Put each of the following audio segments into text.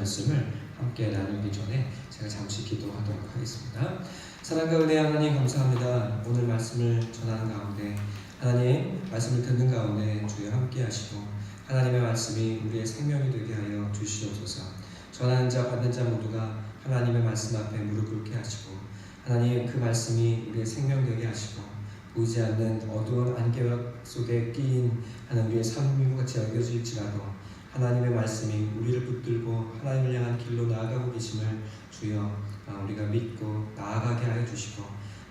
말씀을 함께 나누기 전에 제가 잠시 기도하도록 하겠습니다. 사랑과 은혜 하나님 감사합니다. 오늘 말씀을 전하는 가운데 하나님 말씀을 듣는 가운데 주여 함께 하시고 하나님의 말씀이 우리의 생명이 되게 하여 주시옵소서. 전하는 자 받는 자 모두가 하나님의 말씀 앞에 무릎 꿇게 하시고 하나님 그 말씀이 우리의 생명 되게 하시고 보이지 않는 어두운 안개벽 속에 끼인 하는 우리의 삶과 같이 여겨질지라도 하나님의 말씀이 우리를 붙들고 하나님을 향한 길로 나아가고 계심을 주여 우리가 믿고 나아가게 하여 주시고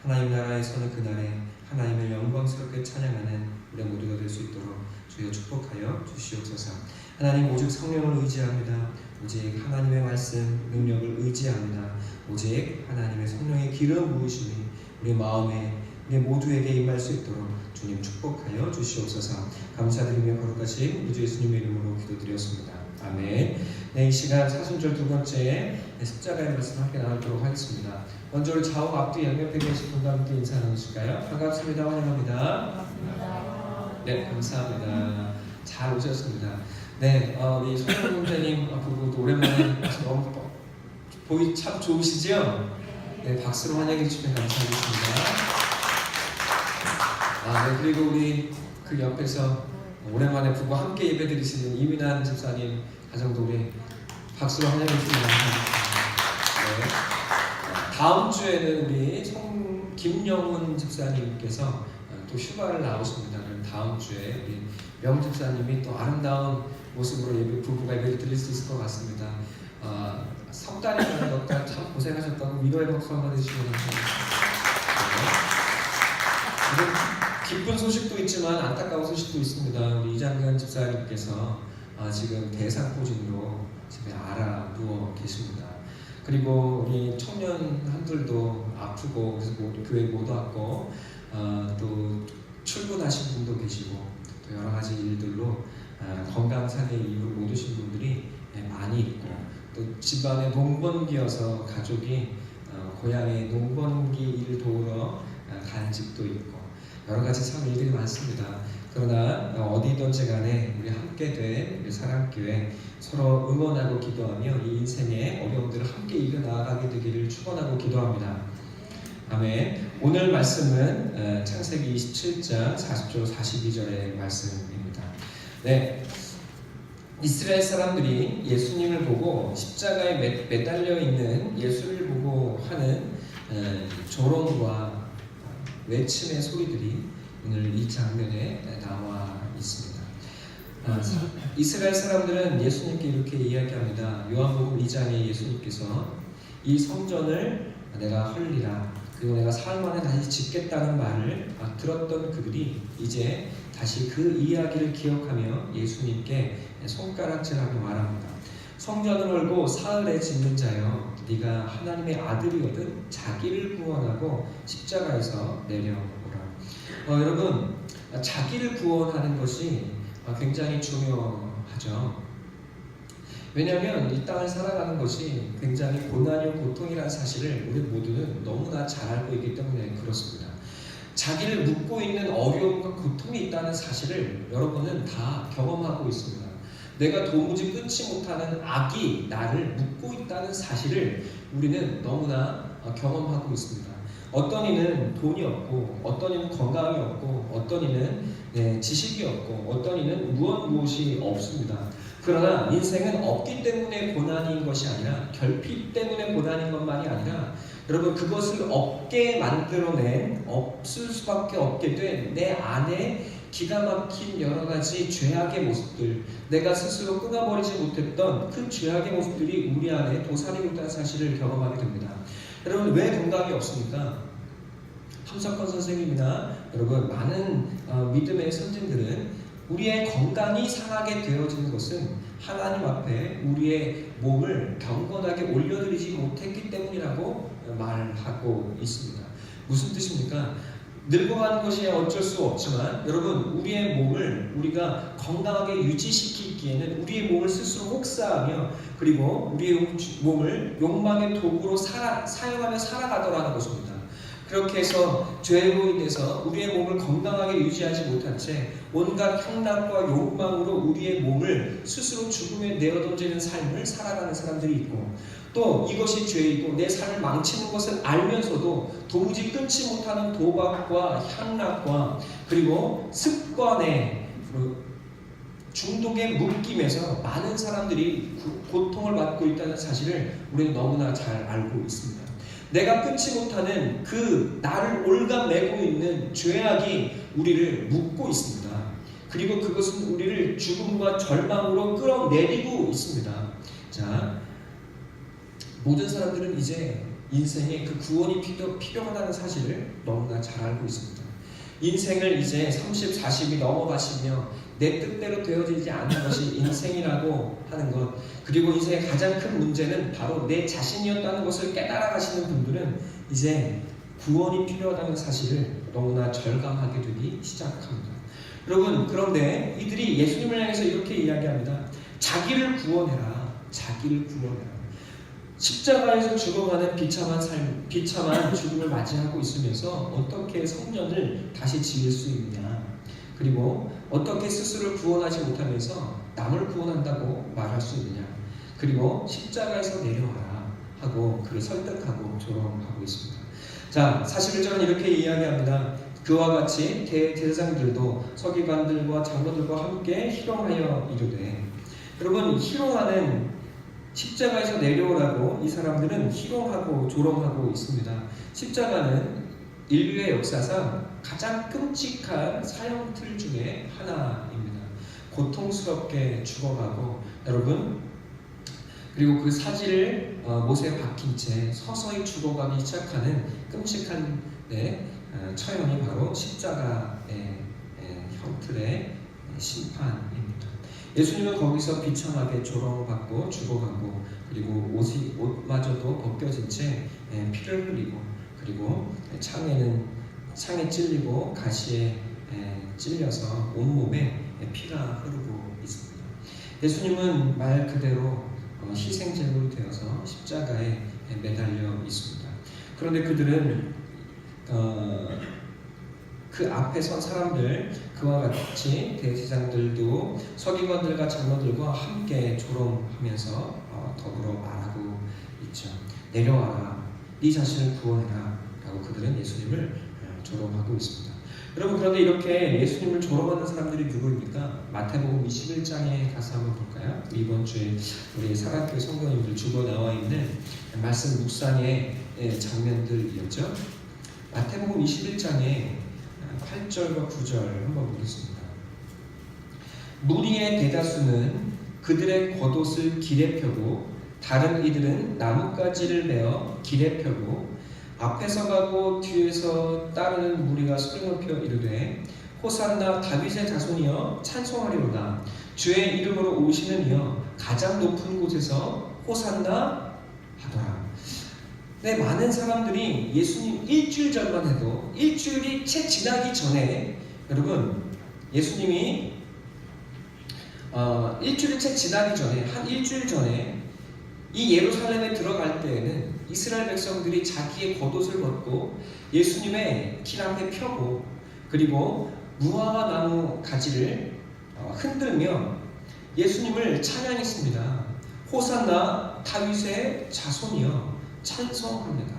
하나님 나라에서는 그날에 하나님을 영광스럽게 찬양하는 우리 모두가 될 수 있도록 주여 축복하여 주시옵소서. 하나님 오직 성령을 의지합니다. 오직 하나님의 말씀 능력을 의지합니다. 오직 하나님의 성령의 기름 부으심이 우리 마음에 우리 모두에게 임할 수 있도록 주님 축복하여 주시옵소서. 감사드리며 거룩하신 우리 주 예수님의 이름으로 기도드렸습니다. 아멘. 네, 이 시간 사순절 두 번째 십자가의 말씀 함께 나누도록 하겠습니다. 먼저 우리 좌우 앞뒤 양옆에 계신 분과 함께 인사 나누실까요? 반갑습니다. 환영합니다. 반갑습니다. 네, 감사합니다. 잘 오셨습니다. 네, 우리 손영 선생님 부부도 오랜만에 너무 보이 참 좋으시죠? 네, 박수로 환영해 주시면 감사하겠습니다. 네, 그리고 우리 그 옆에서 오랜만에 부부 함께 예배드리시는 이민환 집사님 가정도 우리 박수로 환영해 주시면 감사하겠습니다. 네. 다음 주에는 우리 김영훈 집사님께서 또 휴가를 나오십니다. 그럼 다음 주에 우리 명 집사님이 또 아름다운 모습으로 부부가 예배를 드릴 수 있을 것 같습니다. 석 달이나 넉 달 참 고생하셨다고 위로의 박수 한번 해주시면 감사합니다. 기쁜 소식도 있지만 안타까운 소식도 있습니다. 우리 이장근 집사님께서 지금 대상포진으로 집에 알아 누워 계십니다. 그리고 우리 청년한들도 아프고 그래서 교회 못 왔고 또 출근하신 분도 계시고 또 여러 가지 일들로 건강상의 이유로 못 오신 분들이 많이 있고 또 집안에 농번기여서 가족이 고향에 농번기 일을 도우러 간 집도 있고 여러 가지 참 일들이 많습니다. 그러나 어디든지 간에 우리 함께 된 우리 사랑교회 서로 응원하고 기도하며 이 인생의 어려움들을 함께 이겨나가게 되기를 축원하고 기도합니다. 아멘. 오늘 말씀은 창세기 27장 40절 42절의 말씀입니다. 네, 이스라엘 사람들이 예수님을 보고 십자가에 매달려 있는 예수를 보고 하는 조롱과 외침의 소리들이 오늘 이 장면에 나와 있습니다. 이스라엘 사람들은 예수님께 이렇게 이야기합니다. 요한복음 2장에 예수님께서 이 성전을 내가 헐리라 그리고 내가 사흘 만에 다시 짓겠다는 말을 들었던 그들이 이제 다시 그 이야기를 기억하며 예수님께 손가락질하고 말합니다. 성전을 헐고 사흘에 짓는 자여 네가 하나님의 아들이거든 자기를 구원하고 십자가에서 내려오라. 여러분 자기를 구원하는 것이 굉장히 중요하죠. 왜냐하면 이 땅을 살아가는 것이 굉장히 고난이고 고통이라는 사실을 우리 모두는 너무나 잘 알고 있기 때문에 그렇습니다. 자기를 묶고 있는 어려움과 고통이 있다는 사실을 여러분은 다 경험하고 있습니다. 내가 도무지 끊지 못하는 악이 나를 묶고 있다는 사실을 우리는 너무나 경험하고 있습니다. 어떤 이는 돈이 없고 어떤 이는 건강이 없고 어떤 이는 지식이 없고 어떤 이는 무엇이 없습니다. 그러나 인생은 없기 때문에 고난인 것이 아니라 결핍 때문에 고난인 것만이 아니라 여러분 그것을 없게 만들어낸 없을 수밖에 없게 된 내 안에 기가 막힌 여러 가지 죄악의 모습들 내가 스스로 끊어버리지 못했던 그 죄악의 모습들이 우리 안에 도사리고 있다는 사실을 경험하게 됩니다. 여러분 왜 건강이 없습니까? 함석헌 선생님이나 여러분 많은 믿음의 선진들은 우리의 건강이 상하게 되어지는 것은 하나님 앞에 우리의 몸을 경건하게 올려드리지 못했기 때문이라고 말하고 있습니다. 무슨 뜻입니까? 늙어가는 것이 어쩔 수 없지만 여러분 우리의 몸을 우리가 건강하게 유지시키기에는 우리의 몸을 스스로 혹사하며 그리고 우리의 몸을 욕망의 도구로 사용하며 살아가더라는 것입니다. 그렇게 해서 죄로 인해서 우리의 몸을 건강하게 유지하지 못한 채 온갖 향락과 욕망으로 우리의 몸을 스스로 죽음에 내어던지는 삶을 살아가는 사람들이 있고, 또 이것이 죄이고 내 삶을 망치는 것을 알면서도 도무지 끊지 못하는 도박과 향락과 그리고 습관의 중독에 묶임에서 많은 사람들이 고통을 받고 있다는 사실을 우리는 너무나 잘 알고 있습니다. 내가 끊지 못하는 그 나를 올가매고 있는 죄악이 우리를 묶고 있습니다. 그리고 그것은 우리를 죽음과 절망으로 끌어내리고 있습니다. 자, 모든 사람들은 이제 인생에 그 구원이 필요하다는 사실을 너무나 잘 알고 있습니다. 인생을 이제 30, 40이 넘어가시며 내 뜻대로 되어지지 않는 것이 인생이라고 하는 것, 그리고 인생의 가장 큰 문제는 바로 내 자신이었다는 것을 깨달아 가시는 분들은 이제 구원이 필요하다는 사실을 너무나 절감하게 되기 시작합니다. 여러분, 그런데 이들이 예수님을 향해서 이렇게 이야기합니다. 자기를 구원해라. 자기를 구원해라. 십자가에서 죽어가는 비참한 삶, 비참한 죽음을 맞이하고 있으면서 어떻게 성전을 다시 지을 수 있느냐, 그리고 어떻게 스스로를 구원하지 못하면서 남을 구원한다고 말할 수 있느냐, 그리고 십자가에서 내려와라 하고 그를 설득하고 조롱하고 있습니다. 자, 41절은 이렇게 이야기합니다. 그와 같이 대제사장들도 서기관들과 장로들과 함께 희롱하여 이르되, 여러분, 희롱하는, 십자가에서 내려오라고 이 사람들은 희롱하고 조롱하고 있습니다. 십자가는 인류의 역사상 가장 끔찍한 사형틀 중에 하나입니다. 고통스럽게 죽어가고, 여러분, 그리고 그 사지를 못에 박힌 채 서서히 죽어가기 시작하는 끔찍한 처형이 바로 십자가의 형틀의 심판입니다. 예수님은 거기서 비참하게 조롱받고 죽어가고, 그리고 옷마저도 벗겨진 채 피를 흘리고, 그리고 창에 찔리고 가시에 찔려서 온몸에 피가 흐르고 있습니다. 예수님은 말 그대로 희생제물이 되어서 십자가에 매달려 있습니다. 그런데 그들은 그 앞에 선 사람들, 그와 같이 대제사장들도 서기관들과 장로들과 함께 조롱하면서 더불어 말하고 있죠. 내려와라, 네 자신을 구원해라 라고 그들은 예수님을 조롱하고 있습니다. 여러분, 그런데 이렇게 예수님을 조롱하는 사람들이 누구입니까? 마태복음 21장에 가서 한번 볼까요? 이번 주에 우리 사랑교회 성도님들 주보 나와 있는 말씀 묵상의 장면들이었죠. 마태복음 21장에 8절과 9절 한번 보겠습니다. 무리의 대다수는 그들의 겉옷을 길에 펴고 다른 이들은 나뭇가지를 메어 길에 펴고 앞에서 가고 뒤에서 따르는 무리가 소리 높여 이르되 호산나 다윗의 자손이여 찬송하리로다. 주의 이름으로 오시는 이여 가장 높은 곳에서 호산나 하더라. 네, 많은 사람들이 예수님 일주일 전만 해도, 일주일이 채 지나기 전에, 여러분, 예수님이 일주일이 채 지나기 전에, 한 일주일 전에 이 예루살렘에 들어갈 때에는 이스라엘 백성들이 자기의 겉옷을 벗고 예수님의 길 앞에 펴고, 그리고 무화과 나무 가지를 흔들며 예수님을 찬양했습니다. 호산나 다윗의 자손이여 찬송합니다.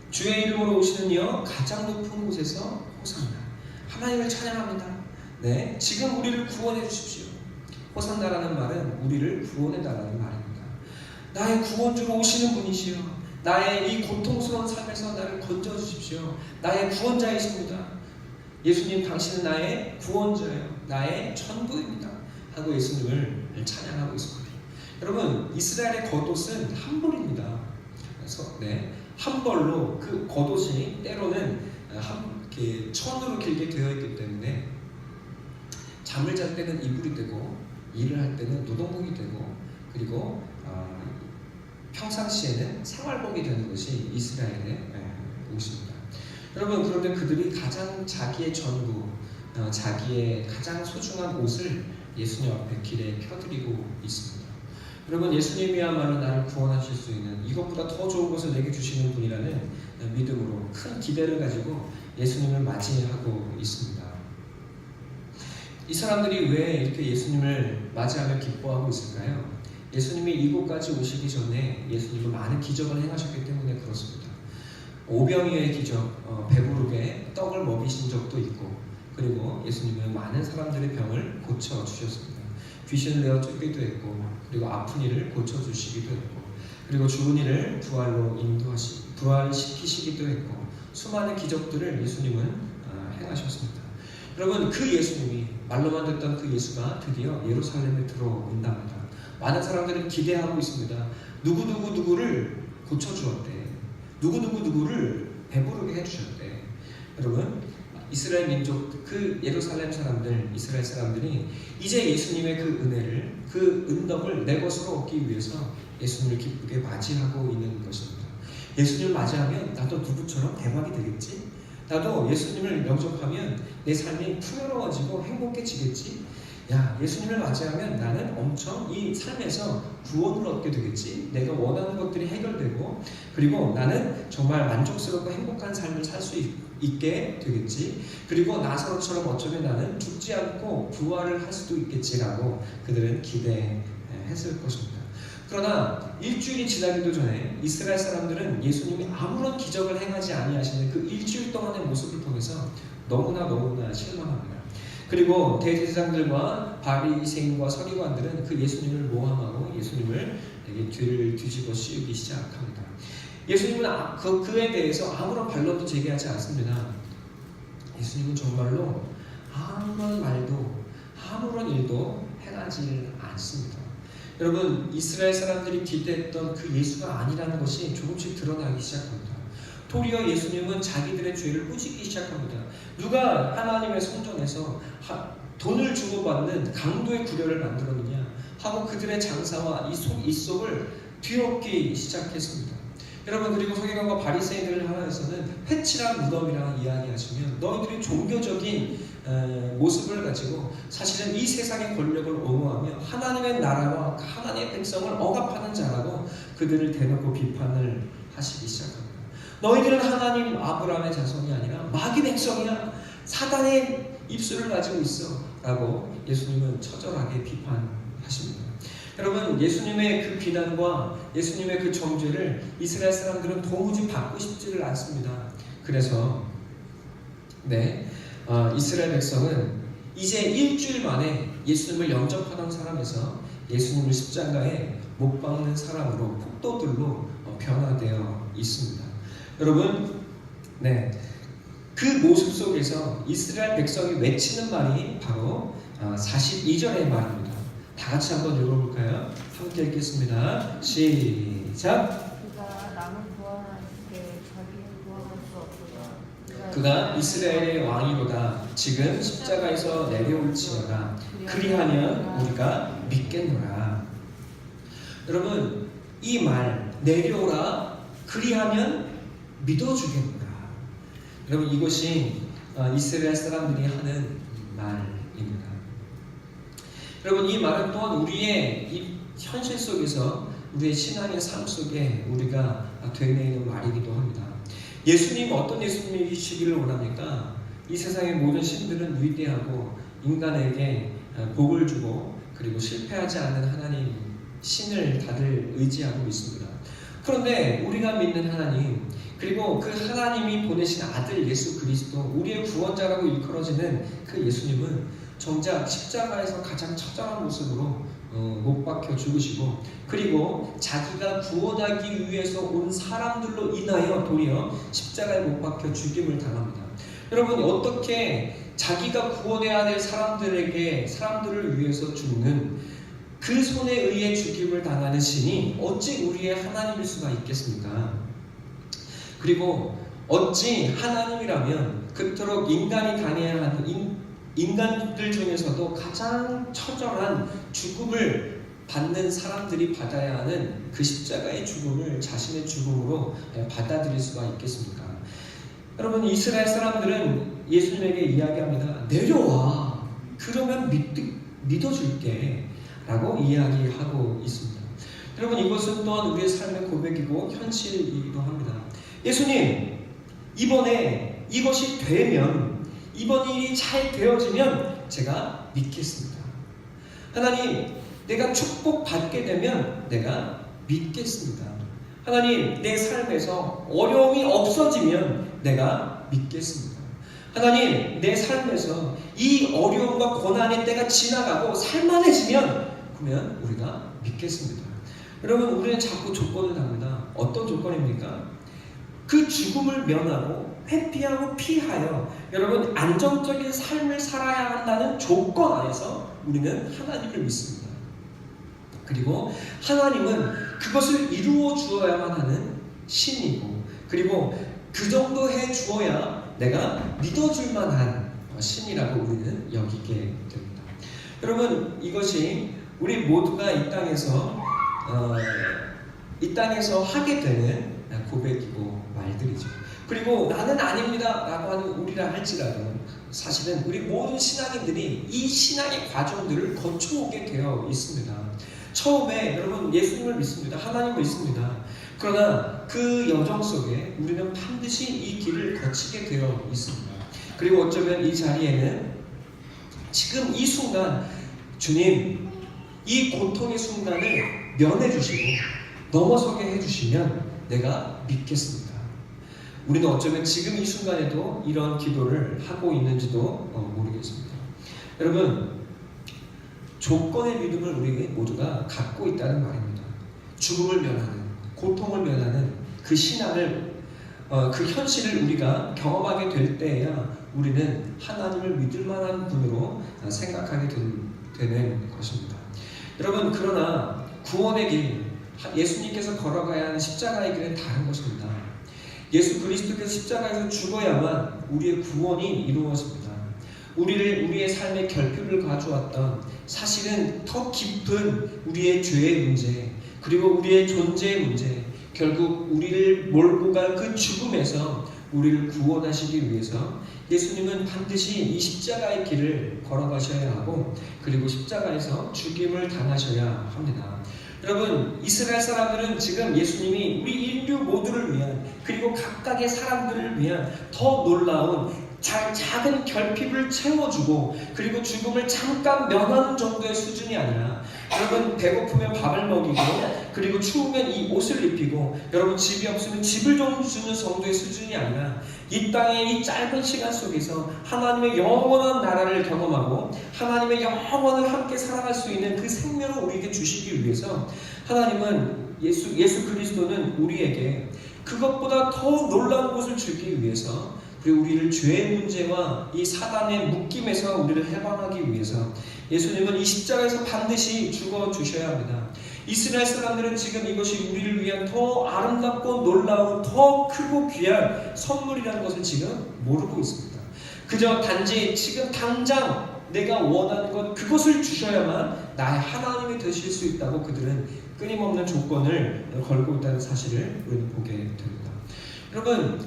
주의 이름으로 오시는 이여 가장 높은 곳에서 호산나. 하나님을 찬양합니다. 네, 지금 우리를 구원해 주십시오. 호산나라는 말은 우리를 구원해 달라는 말입니다. 나의 구원주로 오시는 분이시여, 나의 이 고통스러운 삶에서 나를 건져 주십시오. 나의 구원자이십니다. 예수님, 당신은 나의 구원자예요. 나의 전부입니다. 하고 예수님을 찬양하고 있습니다. 여러분, 이스라엘의 겉옷은 한 벌입니다. 그래서 한 벌로 그 겉옷이 때로는 이렇게 천으로 길게 되어 있기 때문에 잠을 잘 때는 이불이 되고, 일을 할 때는 노동복이 되고, 그리고 평상시에는 생활복이 되는 것이 이스라엘의 옷입니다. 여러분, 그런데 그들이 가장 자기의 전부, 자기의 가장 소중한 옷을 예수님 앞에 길에 펴드리고 있습니다. 여러분, 예수님이야말로 나를 구원하실 수 있는, 이것보다 더 좋은 것을 내게 주시는 분이라는 믿음으로 큰 기대를 가지고 예수님을 맞이하고 있습니다. 이 사람들이 왜 이렇게 예수님을 맞이하며 기뻐하고 있을까요? 예수님이 이곳까지 오시기 전에 예수님은 많은 기적을 행하셨기 때문에 그렇습니다. 오병이어의 기적, 배부르게 떡을 먹이신 적도 있고, 그리고 예수님은 많은 사람들의 병을 고쳐주셨습니다. 귀신을 내어 쫓기도 했고, 그리고 아픈 이를 고쳐주시기도 했고, 그리고 죽은 이를 부활시키시기도 했고, 수많은 기적들을 예수님은 행하셨습니다. 여러분, 그 예수님이, 말로만 듣던 그 예수가 드디어 예루살렘에 들어온답니다. 많은 사람들은 기대하고 있습니다. 누구를 고쳐주었대. 누구를 배부르게 해주셨대. 여러분, 이스라엘 민족, 그 예루살렘 사람들, 이스라엘 사람들이 이제 예수님의 그 은혜를, 그 은덕을 내 것으로 얻기 위해서 예수님을 기쁘게 맞이하고 있는 것입니다. 예수님을 맞이하면 나도 누구처럼 대박이 되겠지? 나도 예수님을 영접하면 내 삶이 풍요로워지고 행복해지겠지? 야, 예수님을 맞이하면 나는 엄청 이 삶에서 구원을 얻게 되겠지? 내가 원하는 것들이 해결되고, 그리고 나는 정말 만족스럽고 행복한 삶을 살 수 있게 되겠지? 그리고 나사로처럼 어쩌면 나는 죽지 않고 부활을 할 수도 있겠지라고 그들은 기대했을 것입니다. 그러나 일주일이 지나기도 전에 이스라엘 사람들은 예수님이 아무런 기적을 행하지 아니하시는 그 일주일 동안의 모습을 통해서 너무나 실망합니다. 그리고 대제사장들과 바리새인과 서기관들은 그 예수님을 모함하고 예수님을 뒤를 뒤집어 씌우기 시작합니다. 예수님은 그에 대해서 아무런 반론도 제기하지 않습니다. 예수님은 정말로 아무런 말도 아무런 일도 행하지 않습니다. 여러분, 이스라엘 사람들이 기대했던 그 예수가 아니라는 것이 조금씩 드러나기 시작합니다. 도리어 예수님은 자기들의 죄를 꾸짖기 시작합니다. 누가 하나님의 성전에서 돈을 주고 받는 강도의 구려를 만들었느냐 하고 그들의 장사와 이 속을 뒤엎기 시작했습니다. 여러분, 그리고 서기관과 바리새인들을 향해서는 회칠한 무덤이라 이야기하시면 너희들이 종교적인 모습을 가지고 사실은 이 세상의 권력을 옹호하며 하나님의 나라와 하나님의 백성을 억압하는 자라고 그들을 대놓고 비판을 하시기 시작합니다. 너희들은 하나님 아브라함의 자손이 아니라 마귀 백성이야. 사단의 입술을 가지고 있어 라고 예수님은 처절하게 비판하십니다. 여러분, 예수님의 그 비난과 예수님의 그 정죄를 이스라엘 사람들은 도무지 받고 싶지를 않습니다. 그래서 이스라엘 백성은 이제 일주일 만에 예수님을 영접하던 사람에서 예수님을 십자가에 못 박는 사람으로 폭도들로 변화되어 있습니다. 여러분, 그 모습 속에서 이스라엘 백성이 외치는 말이 바로 42절의 말입니다. 다 같이 한번 읽어볼까요? 함께 읽겠습니다. 시작. 그가 남을 구원할 때 자기를 구원할 수 없도다. 그가 이스라엘의 왕이로다. 지금 십자가에서 내려올지어다. 그리하면 우리가 믿겠노라. 여러분, 이 말 내려오라. 그리하면 믿어주겠노라. 여러분, 이것이 이스라엘 사람들이 하는 말입니다. 여러분, 이 말은 또한 우리의 이 현실 속에서 우리의 신앙의 삶 속에 우리가 되뇌이는 말이기도 합니다. 예수님, 어떤 예수님이시기를 원합니까? 이 세상의 모든 신들은 위대하고 인간에게 복을 주고 그리고 실패하지 않는 하나님 신을 다들 의지하고 있습니다. 그런데 우리가 믿는 하나님, 그리고 그 하나님이 보내신 아들 예수 그리스도, 우리의 구원자라고 일컬어지는 그 예수님은 정작 십자가에서 가장 처절한 모습으로 못 박혀 죽으시고, 그리고 자기가 구원하기 위해서 온 사람들로 인하여 도리어 십자가에 못 박혀 죽임을 당합니다. 여러분, 어떻게 자기가 구원해야 될 사람들을 위해서 죽는 그 손에 의해 죽임을 당하는 신이 어찌 우리의 하나님일 수가 있겠습니까? 그리고 어찌 하나님이라면 그토록 인간이 당해야 하는 인간들 중에서도 가장 처절한 죽음을 받는 사람들이 받아야 하는 그 십자가의 죽음을 자신의 죽음으로 받아들일 수가 있겠습니까? 여러분, 이스라엘 사람들은 예수님에게 이야기합니다. 내려와. 그러면 믿어줄게 라고 이야기하고 있습니다. 여러분 이것은 또한 우리의 삶의 고백이고 현실이기도 합니다. 예수님, 이번에 이것이 되면, 이번 일이 잘 되어지면 제가 믿겠습니다. 하나님, 내가 축복받게 되면 내가 믿겠습니다. 하나님, 내 삶에서 어려움이 없어지면 내가 믿겠습니다. 하나님, 내 삶에서 이 어려움과 고난의 때가 지나가고 살만해지면 그러면 우리가 믿겠습니다. 여러분, 우리는 자꾸 조건을 답니다. 어떤 조건입니까? 그 죽음을 면하고 회피하고 피하여 여러분 안정적인 삶을 살아야 한다는 조건 안에서 우리는 하나님을 믿습니다. 그리고 하나님은 그것을 이루어 주어야만 하는 신이고, 그리고 그 정도 해 주어야 내가 믿어줄 만한 신이라고 우리는 여기게 됩니다. 여러분, 이것이 우리 모두가 이 땅에서 하게 되는 고백이고 말들이죠. 그리고 나는 아닙니다 라고 하는 우리라 할지라도 사실은 우리 모든 신앙인들이 이 신앙의 과정들을 거쳐오게 되어 있습니다. 처음에 여러분 예수님을 믿습니다. 하나님을 믿습니다. 그러나 그 여정 속에 우리는 반드시 이 길을 거치게 되어 있습니다. 그리고 어쩌면 이 자리에는 지금 이 순간 주님, 이 고통의 순간을 면해주시고 넘어서게 해주시면 내가 믿겠습니다. 우리는 어쩌면 지금 이 순간에도 이런 기도를 하고 있는지도 모르겠습니다. 여러분, 조건의 믿음을 우리 모두가 갖고 있다는 말입니다. 죽음을 면하는, 고통을 면하는 그 신앙을, 그 현실을 우리가 경험하게 될 때에야 우리는 하나님을 믿을 만한 분으로 생각하게 되는 것입니다. 여러분, 그러나 구원의 길, 예수님께서 걸어가야 하는 십자가의 길은 다른 것입니다. 예수 그리스도께서 십자가에서 죽어야만 우리의 구원이 이루어집니다. 우리의 삶의 결핍을 가져왔던 사실은 더 깊은 우리의 죄의 문제, 그리고 우리의 존재의 문제, 결국 우리를 몰고 갈 그 죽음에서 우리를 구원하시기 위해서 예수님은 반드시 이 십자가의 길을 걸어가셔야 하고, 그리고 십자가에서 죽임을 당하셔야 합니다. 여러분, 이스라엘 사람들은 지금 예수님이 우리 인류 모두를 위한, 그리고 각각의 사람들을 위한 더 놀라운 작은 결핍을 채워주고, 그리고 죽음을 잠깐 면하는 정도의 수준이 아니라, 여러분 배고프면 밥을 먹이고, 그리고 추우면 이 옷을 입히고, 여러분 집이 없으면 집을 좀 주는 정도의 수준이 아니라 이 땅의 이 짧은 시간 속에서 하나님의 영원한 나라를 경험하고 하나님의 영원을 함께 살아갈 수 있는 그 생명을 우리에게 주시기 위해서 하나님은 예수 그리스도는 우리에게 그것보다 더 놀라운 것을 주기 위해서, 그리고 우리를 죄의 문제와 이 사단의 묶임에서 우리를 해방하기 위해서 예수님은 이 십자가에서 반드시 죽어주셔야 합니다. 이스라엘 사람들은 지금 이것이 우리를 위한 더 아름답고 놀라운 더 크고 귀한 선물이라는 것을 지금 모르고 있습니다. 그저 단지 지금 당장 내가 원하는 것, 그것을 주셔야만 나의 하나님이 되실 수 있다고 그들은 끊임없는 조건을 걸고 있다는 사실을 우리는 보게 됩니다. 여러분,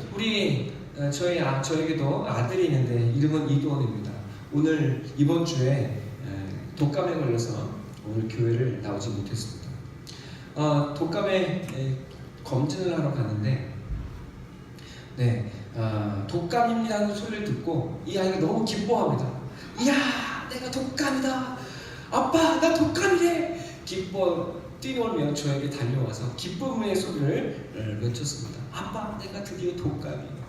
저에게도 아들이 있는데 이름은 이도원입니다. 이번 주에 독감에 걸려서 오늘 교회를 나오지 못했습니다. 독감에 검진을 하러 가는데, 독감입니다는 소리를 듣고 이 아이가 너무 기뻐합니다. 이야, 내가 독감이다. 아빠, 나 독감이래. 기뻐 뛰놀며 저에게 달려와서 기쁨의 소리를 외쳤습니다. 아빠, 내가 드디어 독감이에요.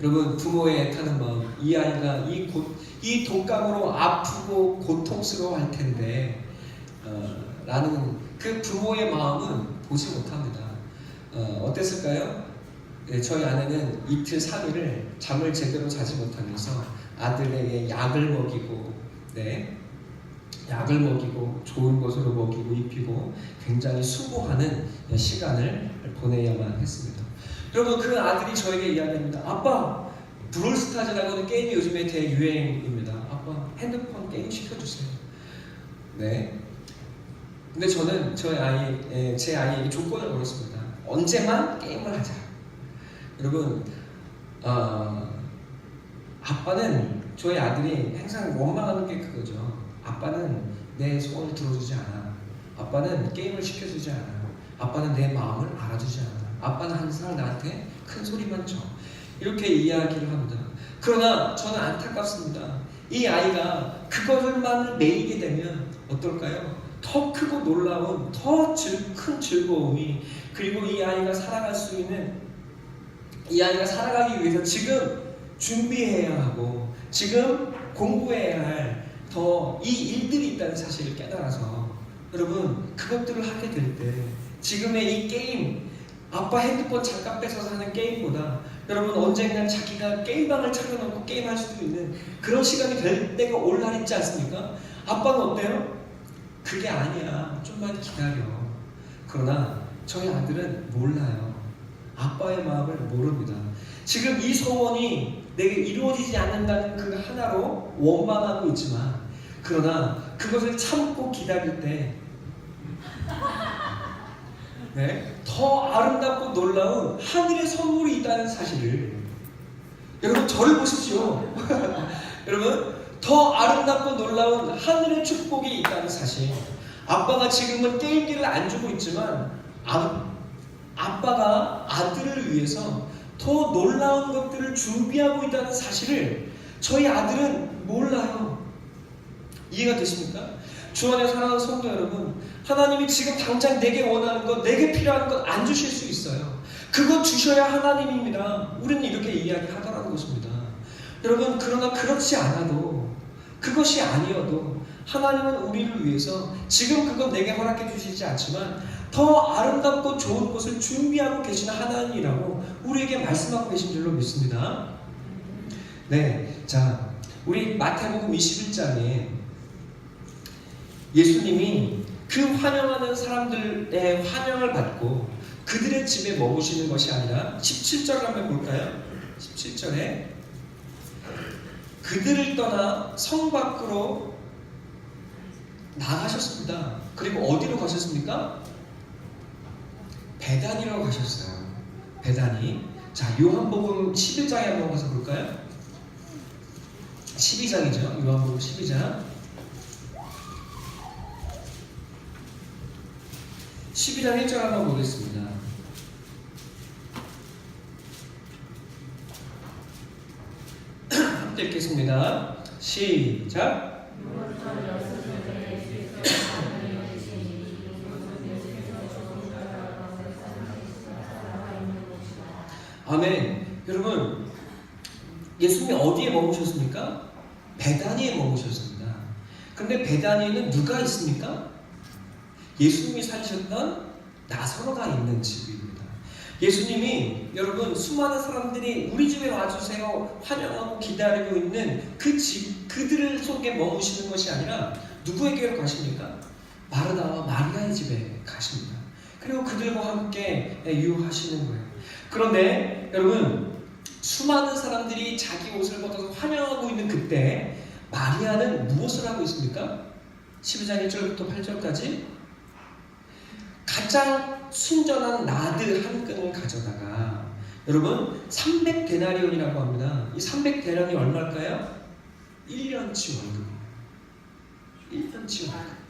여러분, 부모의 애타는 마음, 이 아이가 이 독감으로 아프고 고통스러워 할 텐데 라는 그 부모의 마음은 보지 못합니다. 어땠을까요? 저희 아내는 이틀 3일을 잠을 제대로 자지 못하면서 아들에게 약을 먹이고 좋은 것으로 먹이고 입히고 굉장히 수고하는 시간을 보내야만 했습니다. 여러분, 그 아들이 저에게 이야기합니다. 아빠, 브롤스타즈라고 하는 게임이 요즘에 대유행입니다. 아빠, 핸드폰 게임 시켜주세요. 근데 저는 제 아이에게 조건을 걸었습니다. 언제만 게임을 하자. 여러분, 아빠는, 저희 아들이 항상 원망하는 게 그거죠. 아빠는 내 소원을 들어주지 않아. 아빠는 게임을 시켜주지 않아. 아빠는 내 마음을 알아주지 않아. 아빠는 항상 나한테 큰 소리만 쳐. 이렇게 이야기를 합니다. 그러나 저는 안타깝습니다. 이 아이가 그것을만 매이게 되면 어떨까요? 더 크고 놀라운 더 큰 즐거움이, 그리고 이 아이가 살아갈 수 있는, 이 아이가 살아가기 위해서 지금 준비해야 하고 지금 공부해야 할 더 이 일들이 있다는 사실을 깨달아서 여러분 그것들을 하게 될 때 지금의 이 게임, 아빠 핸드폰 잠깐 뺏어서 하는 게임보다 여러분 언젠간 자기가 게임방을 차려놓고 게임할 수도 있는 그런 시간이 될 때가 올 날 있지 않습니까? 아빠는 어때요? 그게 아니야, 좀만 기다려. 그러나 저희 아들은 몰라요. 아빠의 마음을 모릅니다. 지금 이 소원이 내게 이루어지지 않는다는 그 하나로 원망하고 있지만, 그러나 그것을 참고 기다릴 때 더 아름답고 놀라운 하늘의 선물이 있다는 사실을, 여러분 저를 보십시오. 여러분 더 아름답고 놀라운 하늘의 축복이 있다는 사실, 아빠가 지금은 게임기를 안 주고 있지만 아빠가 아들을 위해서 더 놀라운 것들을 준비하고 있다는 사실을 저희 아들은 몰라요. 이해가 되십니까? 주 안에 사랑하는 성도 여러분, 하나님이 지금 당장 내게 원하는 것, 내게 필요한 것 안 주실 수 있어요. 그거 주셔야 하나님입니다. 우리는 이렇게 이야기하더라는 것입니다. 여러분, 그러나 그렇지 않아도, 그것이 아니어도 하나님은 우리를 위해서 지금 그건 내게 허락해 주시지 않지만 더 아름답고 좋은 것을 준비하고 계시는 하나님이라고 우리에게 말씀하고 계신 줄로 믿습니다. 네, 자, 우리 마태복음 21장에 예수님이 그 환영하는 사람들의 환영을 받고 그들의 집에 머무시는 것이 아니라 17절 한번 볼까요? 17절에 그들을 떠나 성 밖으로 나가셨습니다. 그리고 어디로 가셨습니까? 베다니로 가셨어요. 베다니. 자, 요한복음 11장에 한번 가서 볼까요? 12장이죠. 요한복음 12장. 12장 1절 한번 보겠습니다. 함께 읽겠습니다. 시작. 아멘. 여러분, 예수님이 어디에 머무셨습니까? 베다니에 머무셨습니다. 그런데 베다니에는 누가 있습니까? 예수님이 사셨던 나사로가 있는 집입니다. 예수님이, 여러분, 수많은 사람들이 우리 집에 와주세요 환영하고 기다리고 있는 그 집, 그들 속에 머무시는 것이 아니라 누구에게로 가십니까? 마르다와 마리아의 집에 가십니다. 그리고 그들과 함께 유하시는 거예요. 그런데 여러분, 수많은 사람들이 자기 옷을 벗어서 환영하고 있는 그때 마리아는 무엇을 하고 있습니까? 12장 1절부터 8절까지 가장 순전한 나드 한 끈을 가져다가, 여러분 300데나리온이라고 합니다. 이 300데나리온이 얼마일까요? 1년치 월급이에요. 1년치 월급.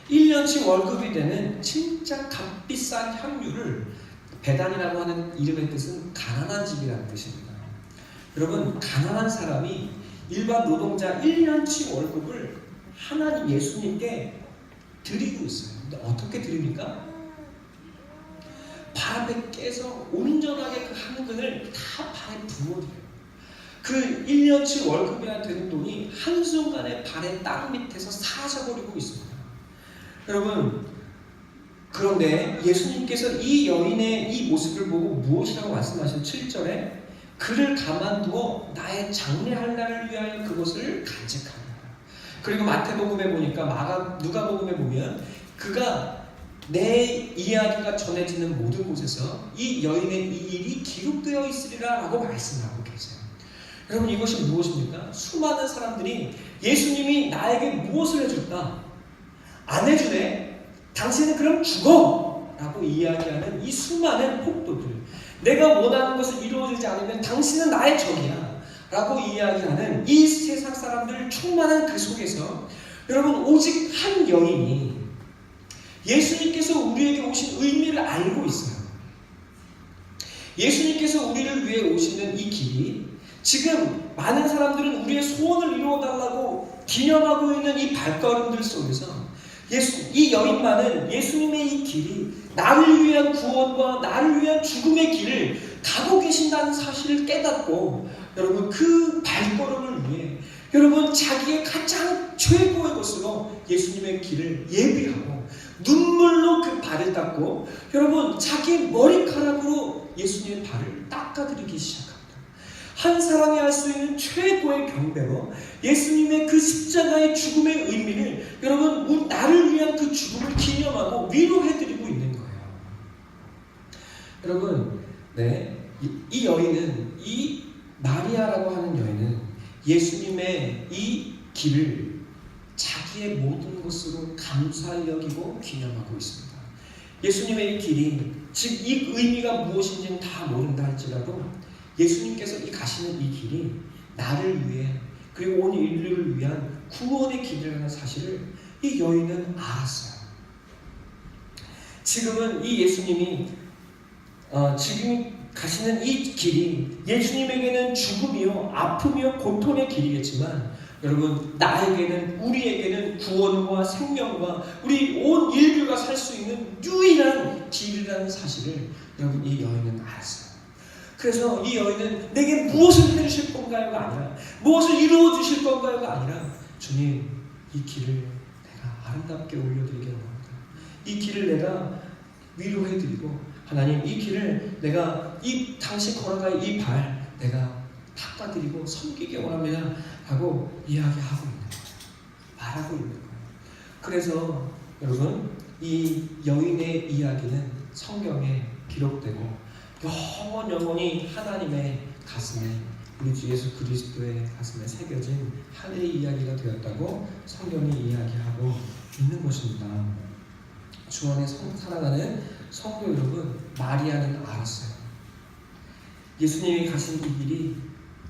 1년치 월급이 되는 진짜 값비싼 향유를, 베단이라고 하는 이름의 뜻은 가난한 집이라는 뜻입니다. 여러분, 가난한 사람이 일반 노동자 1년치 월급을 하나님 예수님께 드리고 있어요. 근데 어떻게 드립니까? 발 앞에 깨서 온전하게 그 한 근을 다 발에 부어드려요. 그 1년치 월급이나 되는 돈이 한순간에 발의 땅 밑에서 사라져버리고 있습니다. 여러분, 그런데 예수님께서 이 여인의 이 모습을 보고 무엇이라고 말씀하신 7절에 그를 가만두어 나의 장례할 날을 위하여 그것을 간직하라. 그리고 마태복음에 보니까 누가복음에 보면 그가 내 이야기가 전해지는 모든 곳에서 이 여인의 이 일이 기록되어 있으리라 라고 말씀하고 계세요. 여러분, 이것이 무엇입니까? 수많은 사람들이 예수님이 나에게 무엇을 해줄까? 안 해주네? 당신은 그럼 죽어! 라고 이야기하는 이 수많은 폭도들, 내가 원하는 것을 이루어지지 않으면 당신은 나의 적이야 라고 이야기하는 이 세상 사람들 충만한 그 속에서 여러분, 오직 한 여인이 예수님께서 우리에게 오신 의미를 알고 있어요. 예수님께서 우리를 위해 오시는 이 길이 지금 많은 사람들은 우리의 소원을 이루어달라고 기념하고 있는 이 발걸음들 속에서 이 여인만은 예수님의 이 길이 나를 위한 구원과 나를 위한 죽음의 길을 가고 계신다는 사실을 깨닫고 여러분 그 발걸음을 위해 여러분 자기의 가장 최고의 것으로 예수님의 길을 예비하고 눈물로 그 발을 닦고 여러분 자기 머리카락으로 예수님의 발을 닦아드리기 시작합니다. 한 사람이 할 수 있는 최고의 경배로 예수님의 그 십자가의 죽음의 의미를 여러분 나를 위한 그 죽음을 기념하고 위로해드리고 있는 거예요. 여러분 이 여인은 이 마리아라고 하는 여인은 예수님의 이 길을 자기의 모든 것으로 감사히 여기고 기념하고 있습니다. 예수님의 이 길이 즉 이 의미가 무엇인지는 다 모른다 할지라도 예수님께서 이 가시는 이 길이 나를 위해 그리고 온 인류를 위한 구원의 길이라는 사실을 이 여인은 알았어요. 지금은 이 예수님이 지금 가시는 이 길이 예수님에게는 죽음이요 아픔이요 고통의 길이겠지만 여러분 나에게는 우리에게는 구원과 생명과 우리 온 인류가 살 수 있는 유일한 길이라는 사실을 여러분 이 여인은 알았어요. 그래서 이 여인은 내게 무엇을 해주실 건가요가 아니라 무엇을 이루어 주실 건가요가 아니라 주님 이 길을 내가 아름답게 올려드리기 원합니다. 이 길을 내가 위로해드리고 하나님 이 길을 내가 이 당신 걸어갈 이 발 내가 닦아드리고 섬기기 원합니다 하고 이야기하고 있는 거예요. 말하고 있는 거예요. 그래서 여러분 이 여인의 이야기는 성경에 기록되고 영원히 하나님의 가슴에 우리 주 예수 그리스도의 가슴에 새겨진 하늘의 이야기가 되었다고 성경이 이야기하고 있는 것입니다. 주 안에 사랑하는 성도 여러분, 마리아는 알았어요. 예수님이 가신 이 길이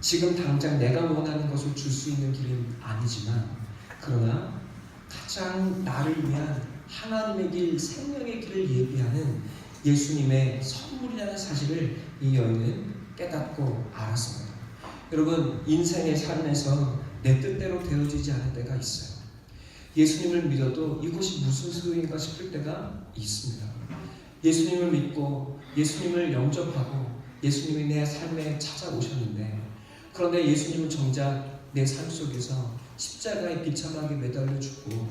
지금 당장 내가 원하는 것을 줄 수 있는 길은 아니지만 그러나 가장 나를 위한 하나님의 길, 생명의 길을 예비하는 예수님의 선물이라는 사실을 이 여인은 깨닫고 알았습니다. 여러분 인생의 삶에서 내 뜻대로 되어지지 않을 때가 있어요. 예수님을 믿어도 이것이 무슨 소용인가 싶을 때가 있습니다. 예수님을 믿고 예수님을 영접하고 예수님이 내 삶에 찾아오셨는데 그런데 예수님은 정작 내 삶 속에서 십자가에 비참하게 매달려 죽고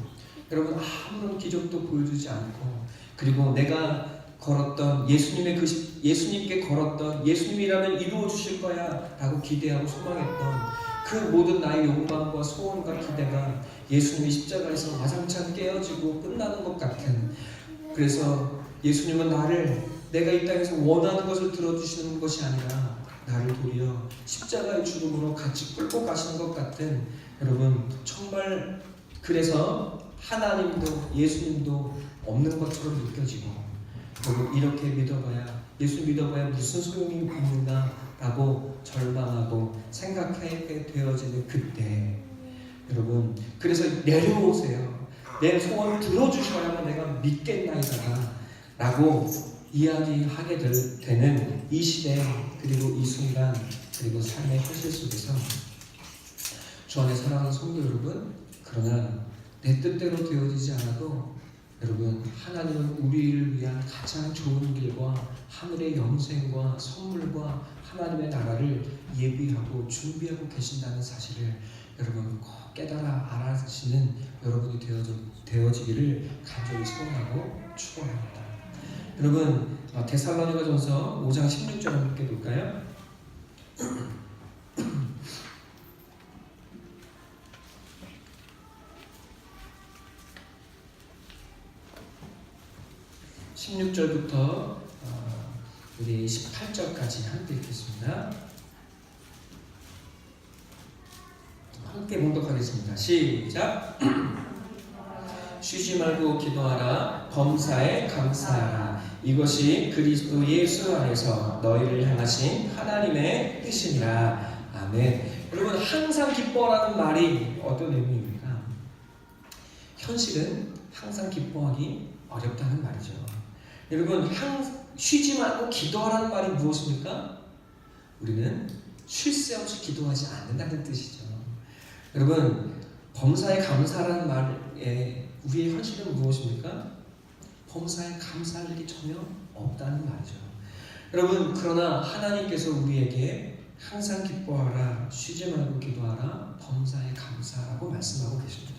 여러분 아무런 기적도 보여주지 않고 그리고 내가 걸었던 예수님께 걸었던 예수님이라면 이루어 주실 거야 라고 기대하고 소망했던 그 모든 나의 욕망과 소원과 기대가 예수님이 십자가에서 와장창 깨어지고 끝나는 것 같은 그래서 예수님은 내가 이 땅에서 원하는 것을 들어주시는 것이 아니라 나를 도리어 십자가의 죽음으로 같이 끌고 가시는 것 같은 여러분 정말 그래서 하나님도 예수님도 없는 것처럼 느껴지고 결국 이렇게 믿어봐야 예수 믿어봐야 무슨 소용이 있는가 라고 절망하고 생각하게 되어지는 그때 여러분 그래서 내려오세요. 내 소원 들어주셔야만 내가 믿겠나이다 라고 이야기하게 되는 이 시대 그리고 이 순간 그리고 삶의 현실 속에서 주 안에 사랑하는 성도 여러분 그러나 내 뜻대로 되어지지 않아도 여러분 하나님은 우리를 위한 가장 좋은 길과 하늘의 영생과 선물과 하나님의 나라를 예비하고 준비하고 계신다는 사실을 여러분 꼭 깨달아 알아시는 여러분이 되어지기를 간절히 소원하고 축원합니다. 여러분 데살로니가전서 5장 16절 함께 볼까요? (16절부터) 우리 18절까지 함께 읽겠습니다. 함께 봉독하겠습니다. 시작! 쉬지 말고 기도하라. 범사에 감사하라. 이것이 그리스도 예수 안에서 너희를 향하신 하나님의 뜻이니라. 아멘. 여러분 항상 기뻐라는 말이 어떤 의미입니까? 현실은 항상 기뻐하기 어렵다는 말이죠. 여러분, 쉬지 말고 기도하라는 말이 무엇입니까? 우리는 쉴 새 없이 기도하지 않는다는 뜻이죠. 여러분, 범사에 감사라는 말에 우리의 현실은 무엇입니까? 범사에 감사할 일이 전혀 없다는 말이죠. 여러분, 그러나 하나님께서 우리에게 항상 기뻐하라, 쉬지 말고 기도하라, 범사에 감사라고 말씀하고 계십니다.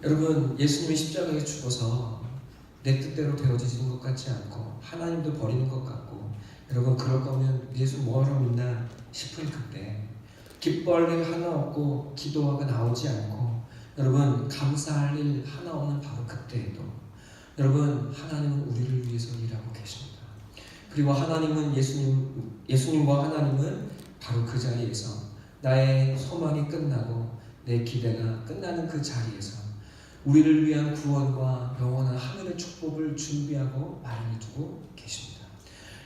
여러분, 예수님이 십자가에 죽어서 내 뜻대로 되어지는 것 같지 않고 하나님도 버리는 것 같고, 여러분, 그럴 거면 예수 뭐하러 믿나 싶은 그때 기뻐할 일 하나 없고 기도가 나오지 않고, 여러분, 감사할 일 하나 없는 바로 그때에도 여러분, 하나님은 우리를 위해서 일하고 계십니다. 그리고 하나님은 예수님과 하나님은 바로 그 자리에서 나의 소망이 끝나고 내 기대가 끝나는 그 자리에서 우리를 위한 구원과 영원한 하늘의 축복을 준비하고 마련해 두고 계십니다.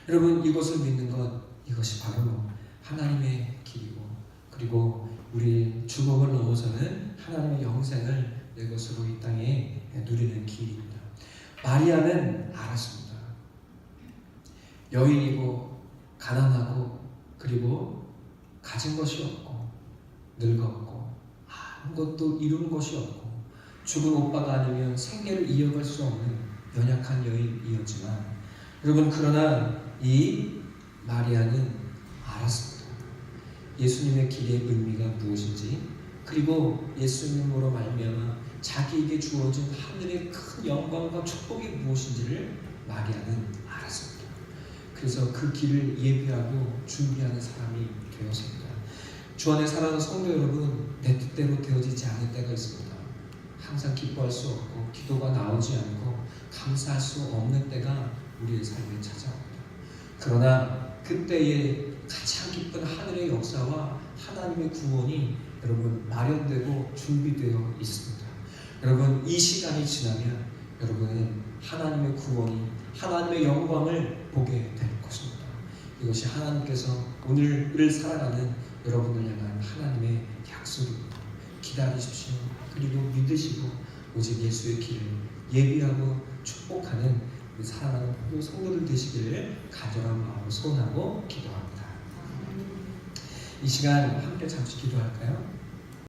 여러분, 이것을 믿는 것, 이것이 바로 하나님의 길이고, 그리고 우리 죽음을 넘어서는 하나님의 영생을 내 것으로 이 땅에 누리는 길입니다. 마리아는 알았습니다. 여인이고 가난하고 그리고 가진 것이 없고 늙었고 아무것도 이룬 것이 없고 죽은 오빠가 아니면 생계를 이어갈 수 없는 연약한 여인이었지만, 여러분, 그러나 이 마리아는 알았습니다. 예수님의 길의 의미가 무엇인지, 그리고 예수님으로 말미암아 자기에게 주어진 하늘의 큰 영광과 축복이 무엇인지를 마리아는 알았습니다. 그래서 그 길을 예비하고 준비하는 사람이 되었습니다. 주 안에 사랑하는 성도 여러분, 내 뜻대로 되어지지 않을 때가 있습니다. 항상 기뻐할 수 없고 기도가 나오지 않고 감사할 수 없는 때가 우리의 삶에 찾아옵니다. 그러나 그때에 가장 기쁜 하늘의 역사와 하나님의 구원이 여러분 마련되고 준비되어 있습니다. 여러분, 이 시간이 지나면 여러분은 하나님의 구원이, 하나님의 영광을 보게 될 것입니다. 이것이 하나님께서 오늘을 살아가는 여러분을 향한 하나님의 약속입니다. 기다리십시오. 그리고 믿으시고 오직 예수의 길을 예비하고 축복하는 우리 사랑하는 모든 성도들 되시기를 간절한 마음으로 소원하고 기도합니다. 이 시간 함께 잠시 기도할까요?